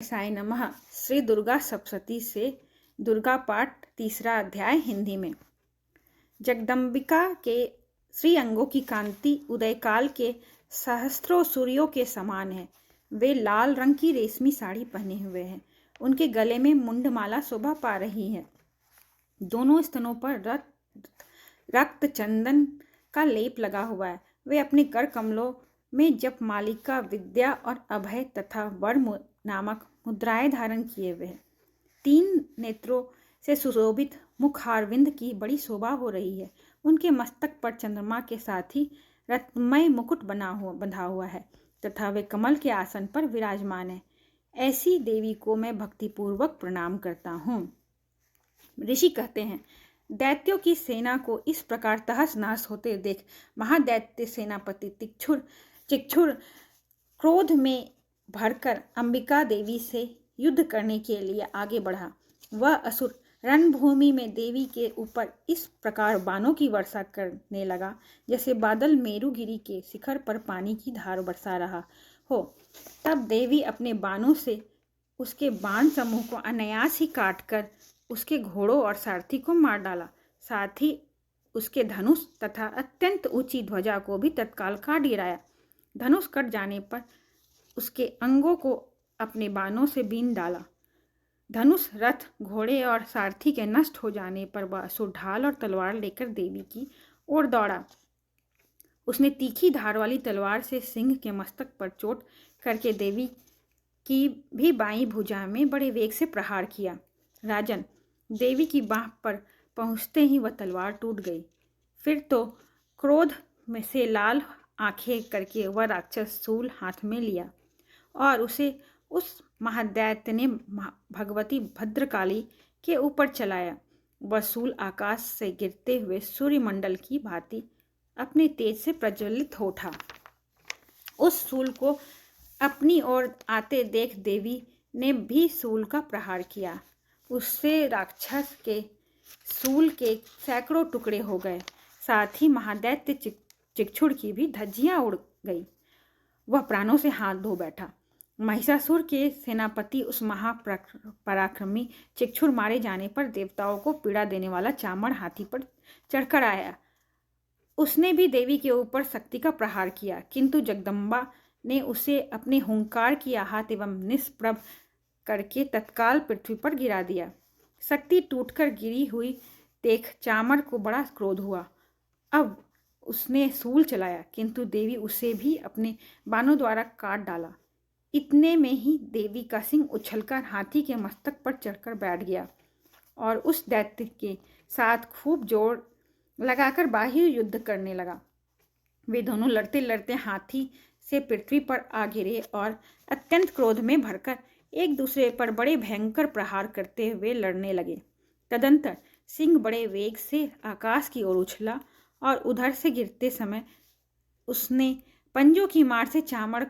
साई नमः। श्री दुर्गा सप्तशती से दुर्गा पाठ तीसरा अध्याय हिंदी में। जगदम्बिका के श्री अंगों की कांति उदयकाल के सहस्त्रों सूर्यों के समान है। वे लाल रंग की रेशमी साड़ी पहने हुए हैं। उनके गले में मुंडमाला शोभा पा रही है। दोनों स्तनों पर रक्त चंदन का लेप लगा हुआ है। वे अपने कर कमलों में जप मालिका, विद्या और अभय तथा वर नामक मुद्राएं धारण किए हुए हैं। 3 नेत्रों से सुशोभित मुखारविंद की बड़ी शोभा हो रही है। उनके मस्तक पर चंद्रमा के साथ ही रत्नमय मुकुट बंधा हुआ है तथा वे कमल के आसन पर विराजमान है। ऐसी देवी को मैं भक्तिपूर्वक प्रणाम करता हूँ। ऋषि कहते हैं, दैत्यों की सेना को इस प्रकार तहस नहस होते देख महादैत्य सेनापति चिक्षुर क्रोध में भरकर अंबिका देवी से युद्ध करने के लिए आगे बढ़ा। वह असुर रणभूमि में देवी के ऊपर इस प्रकार बाणों की वर्षा करने लगा जैसे बादल मेरुगिरी के शिखर पर पानी की धार बरसा रहा हो। तब देवी अपने बाणों से उसके बाण समूह को अनायास ही काटकर उसके घोड़ों और सारथी को मार डाला। साथ ही उसके धनुष तथा अत्यंत ऊंची ध्वजा को भी तत्काल काट गिराया। धनुष कट जाने पर उसके अंगों को अपने बाणों से बीन डाला। धनुष, रथ, घोड़े और सारथी के नष्ट हो जाने पर वह असुर ढाल और तलवार लेकर देवी की ओर दौड़ा। उसने तीखी धार वाली तलवार से सिंह के मस्तक पर चोट करके देवी की भी बाईं भुजा में बड़े वेग से प्रहार किया। राजन, देवी की बाह पर पहुंचते ही वह तलवार टूट गई। फिर तो क्रोध में से लाल आंखें करके वह राक्षस शूल हाथ में लिया और उसे उस महादैत्य ने भगवती भद्रकाली के ऊपर चलाया। वह शूल आकाश से गिरते हुए सूर्यमंडल की भांति अपने तेज से प्रज्वलित हो उठा। उस शूल को अपनी ओर आते देख देवी ने भी शूल का प्रहार किया। उससे राक्षस के शूल के सैकड़ों टुकड़े हो गए। साथ ही महादैत्य चिक्षुर की भी धज्जियां उड़ गई। वह प्राणों से हाथ धो बैठा। महिषासुर के सेनापति उस महापराक्रमी चिक्षुर मारे जाने पर देवताओं को पीड़ा देने वाला चामड़ हाथी पर चढ़कर आया। उसने भी देवी के ऊपर शक्ति का प्रहार किया, किंतु जगदम्बा ने उसे अपने हुंकार की आहत एवं निष्प्रभ करके तत्काल पृथ्वी पर गिरा दिया। शक्ति टूटकर गिरी हुई देख चामड़ को बड़ा क्रोध हुआ। अब उसने शूल चलाया, किंतु देवी उसे भी अपने बाणों द्वारा काट डाला। इतने में ही देवी का सिंह उछलकर हाथी के मस्तक पर चढ़कर बैठ गया और उस दैत्य के साथ खूब जोर लगाकर बाह्य युद्ध करने लगा। वे दोनों लड़ते लड़ते हाथी से पृथ्वी पर आ गिरे और अत्यंत क्रोध में भरकर एक दूसरे पर बड़े भयंकर प्रहार करते हुए लड़ने लगे। तदंतर सिंह बड़े वेग से आकाश की ओर उछला और उधर से गिरते समय उसने पंजों की मार से चामड़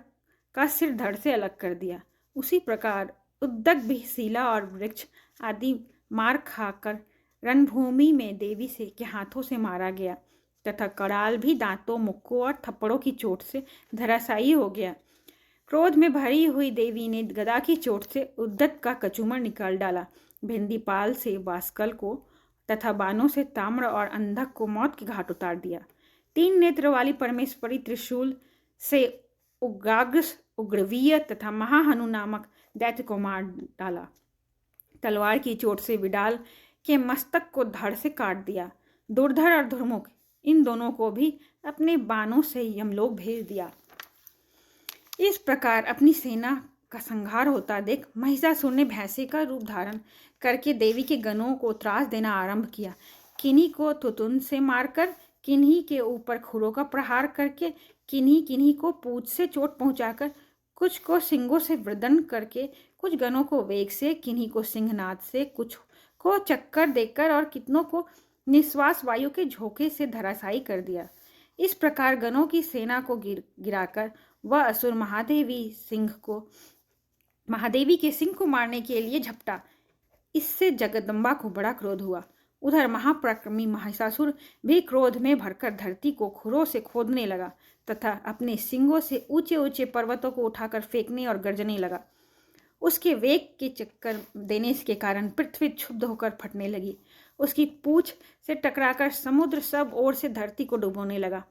का सिर धड़ से अलग कर दिया। उसी प्रकार उद्दक भी शिला और वृक्ष आदि मार खाकर रणभूमि में देवी से के हाथों से मारा गया तथा कराल भी दांतों, मुक्कों और थप्पड़ों की चोट से धराशायी हो गया। क्रोध में भरी हुई देवी ने गदा की चोट से उद्दत का कचूमर निकाल डाला। भिंदीपाल से वास्कल को तथा बाणों से ताम्र और अंधक को मौत के घाट उतार दिया। 3 नेत्र वाली परमेश्वरी त्रिशूल से उग्राग्रस, उग्रवीय तथा महाहनु नामक दैत्य को मार डाला। तलवार की चोट से विडाल के मस्तक को धड़ से काट दिया। दुर्धर और धुर्मुख इन दोनों को भी अपने बाणों से यमलोक भेज दिया। इस प्रकार अपनी सेना का संहार होता देख महिषासुर ने भैंसे का रूप धारण करके देवी के गणों को त्रास देना आरंभ किया। किन्हीं को तुतुन से मारकर, किन्हीं के ऊपर खुरों का प्रहार करके, किन्हीं को पूंछ से चोट पहुंचाकर, कुछ को सिंगों से वृदन करके, कुछ गणों को वेग से, किन्हीं को सिंहनाद से, कुछ को चक्कर देकर और कितनों को निश्वास वायु के झोंके से धराशायी कर दिया। इस प्रकार गणों की सेना को गिराकर वह असुर महादेवी के सिंह को मारने के लिए झपटा। इससे जगदम्बा को बड़ा क्रोध हुआ। उधर महापराक्रमी महिषासुर भी क्रोध में भरकर धरती को खुरों से खोदने लगा तथा अपने सिंगों से ऊंचे ऊंचे पर्वतों को उठाकर फेंकने और गर्जने लगा। उसके वेग के चक्कर देने के कारण पृथ्वी क्षुब्ध होकर फटने लगी। उसकी पूंछ से टकराकर समुद्र सब ओर से धरती को डुबोने लगा।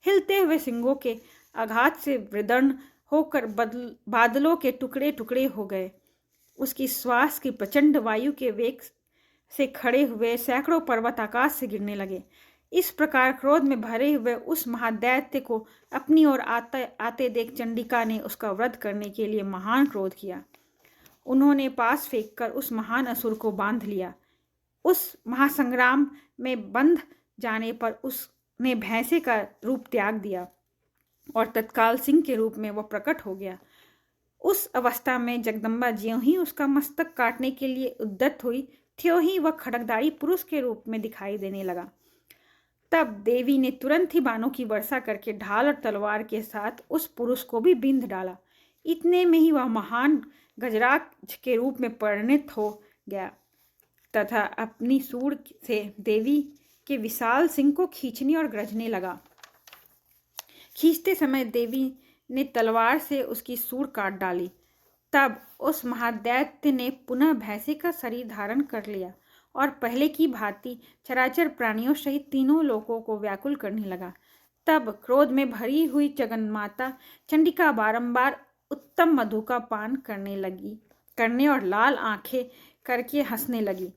हिलते हुए सिंगों के आघात से विदीर्ण होकर बादलों के टुकड़े टुकड़े हो गए। उसकी श्वास की प्रचंड वायु के वेग से खड़े हुए सैकड़ों पर्वत आकाश से गिरने लगे। इस प्रकार क्रोध में भरे हुए उस महादैत्य को अपनी ओर आते देख चंडिका ने उसका वध करने के लिए महान क्रोध किया। उन्होंने पास फेंककर उस महान असुर को बांध लिया। उस महासंग्राम में बंध जाने पर उसने भैंसे का रूप त्याग दिया और तत्काल सिंह के रूप में वह प्रकट हो गया। उस अवस्था में जगदम्बा ज्यों ही उसका मस्तक काटने के लिए उद्यत हुई, त्यों ही वह खड़गधारी पुरुष के रूप में दिखाई देने लगा। तब देवी ने तुरंत ही बाणों की वर्षा करके ढाल और तलवार के साथ उस पुरुष को भी बिंध डाला। इतने में ही वह महान गजराज के रूप में परिणत हो गया तथा अपनी सूंड से देवी के विशाल सिंह को खींचने और गरजने लगा। खींचते समय देवी ने तलवार से उसकी सूंड काट डाली। तब उस महादैत्य ने पुनः भैंसे का शरीर धारण कर लिया और पहले की भांति चराचर प्राणियों सहित तीनों लोकों को व्याकुल करने लगा। तब क्रोध में भरी हुई जगन्माता चंडिका बारंबार उत्तम मधु का पान करने और लाल आंखें करके हंसने लगी।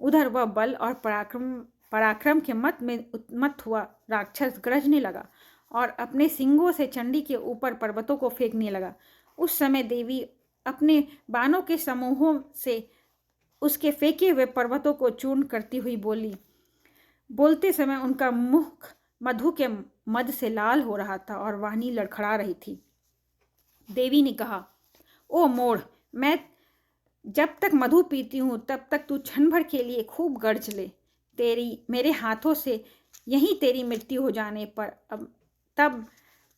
उधर वह बल और पराक्रम के मत में उन्मत्त हुआ राक्षस गरजने लगा और अपने सिंगों से चंडी के ऊपर पर्वतों को फेंकने लगा। उस समय देवी अपने बाणों के समूहों से उसके फेंके हुए पर्वतों को चूर्ण करती हुई बोली। बोलते समय उनका मुख मधु के मद से लाल हो रहा था और वाहिनी लड़खड़ा रही थी। देवी ने कहा, ओ मोड़, मैं जब तक मधु पीती हूँ तब तक तू क्षण भर के लिए खूब गर्ज ले। मेरे हाथों से यहीं तेरी मृत्यु हो जाने पर तब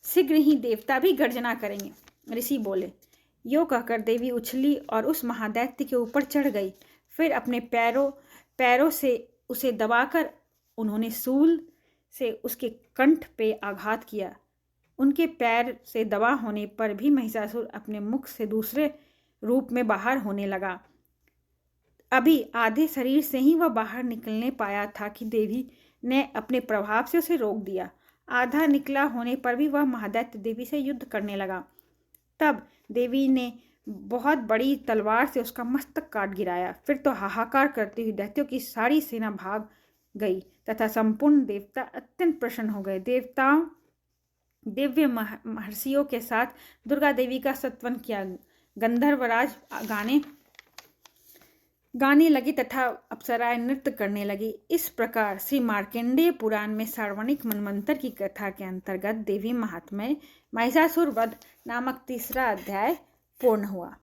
शीघ्र ही देवता भी गर्जना करेंगे। ऋषि बोले। यो कहकर देवी उछली और उस महादैत्य के ऊपर चढ़ गई। फिर अपने पैरों से उसे दबाकर उन्होंने शूल से उसके कंठ पे आघात किया। उनके पैर से दबा होने पर भी महिषासुर अपने मुख से दूसरे रूप में बाहर होने लगा। अभी आधे शरीर से ही वह बाहर निकलने पाया था कि देवी ने अपने प्रभाव से उसे रोक दिया। आधा निकला होने पर भी वह महादैत्य देवी से युद्ध करने लगा। तब देवी ने बहुत बड़ी तलवार से उसका मस्तक काट गिराया। फिर तो हाहाकार करती हुई दैत्यों की सारी सेना भाग गई तथा संपूर्ण देवता अत्यंत प्रसन्न हो गए। देवताओं दिव्य महर्षियों के साथ दुर्गा देवी का स्तवन किया। गंधर्वराज गाने लगी तथा अप्सराएं नृत्य करने लगी। इस प्रकार श्री मार्कंडेय पुराण में सार्वणिक मनवंतर की कथा के अंतर्गत देवी महात्म्य महिषासुर वध नामक तीसरा अध्याय पूर्ण हुआ।